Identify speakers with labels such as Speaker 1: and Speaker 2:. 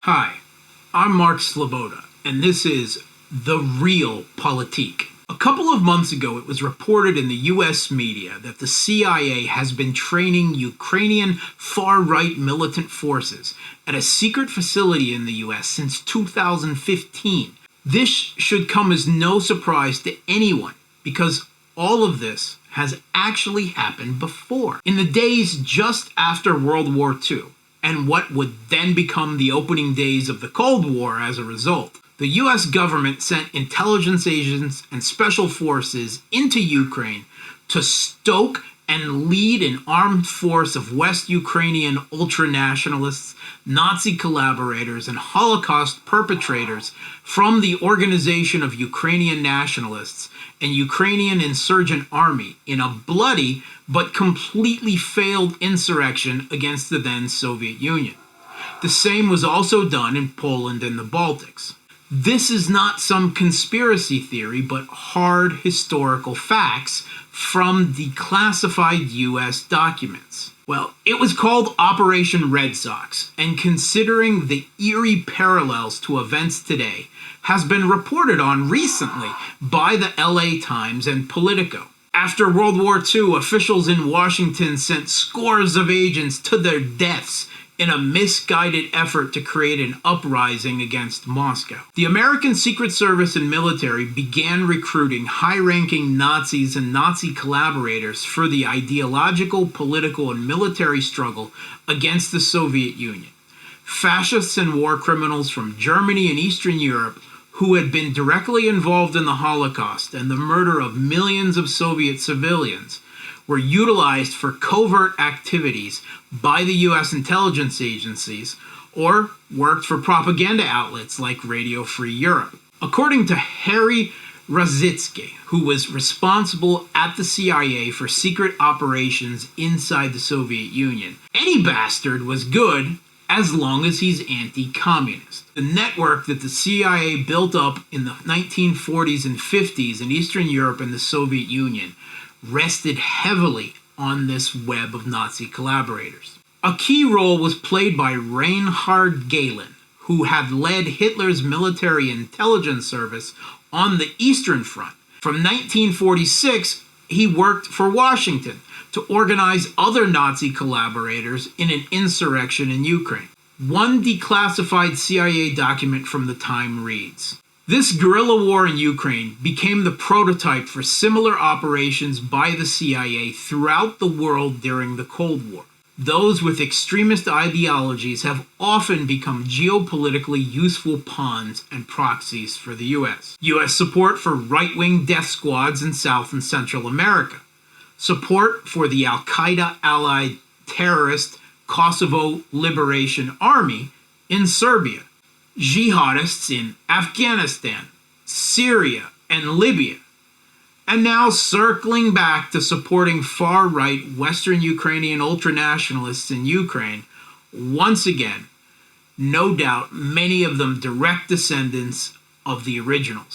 Speaker 1: Hi, I'm Mark Sleboda, and this is The Real Politick. A couple of months ago, it was reported in the US media that the CIA has been training Ukrainian far-right militant forces at a secret facility in the US since 2015. This should come as no surprise to anyone, because all of this has actually happened before. In the days just after World War II, and what would then become the opening days of the Cold War as a result, the US government sent intelligence agents and special forces into Ukraine to stoke and lead an armed force of West Ukrainian ultranationalists, Nazi collaborators, and Holocaust perpetrators from the Organization of Ukrainian Nationalists and Ukrainian Insurgent Army in a bloody but completely failed insurrection against the then Soviet Union. The same was also done in Poland and the Baltics. This is not some conspiracy theory, but hard historical facts from declassified US documents. Well, it was called Operation Red Sox, and considering the eerie parallels to events today, has been reported on recently by the LA Times and Politico. After World War II, officials in Washington sent scores of agents to their deaths in a misguided effort to create an uprising against Moscow. The American Secret Service and military began recruiting high-ranking Nazis and Nazi collaborators for the ideological, political, and military struggle against the Soviet Union. Fascists and war criminals from Germany and Eastern Europe who had been directly involved in the Holocaust and the murder of millions of Soviet civilians were utilized for covert activities by the U.S. intelligence agencies or worked for propaganda outlets like Radio Free Europe. According to Harry Rositzky, who was responsible at the CIA for secret operations inside the Soviet Union, any bastard was good as long as he's anti-communist. The network that the CIA built up in the 1940s and 50s in Eastern Europe and the Soviet Union rested heavily on this web of Nazi collaborators. A key role was played by Reinhard Gehlen, who had led Hitler's military intelligence service on the Eastern Front. From 1946, he worked for Washington to organize other Nazi collaborators in an insurrection in Ukraine. One declassified CIA document from the time reads, "This guerrilla war in Ukraine became the prototype for similar operations by the CIA throughout the world during the Cold War. Those with extremist ideologies have often become geopolitically useful pawns and proxies for the US. US support for right-wing death squads in South and Central America. Support for the Al-Qaeda-allied terrorist Kosovo Liberation Army in Serbia. Jihadists in Afghanistan, Syria, and Libya. And now circling back to supporting far-right Western Ukrainian ultranationalists in Ukraine, once again, no doubt many of them direct descendants of the originals."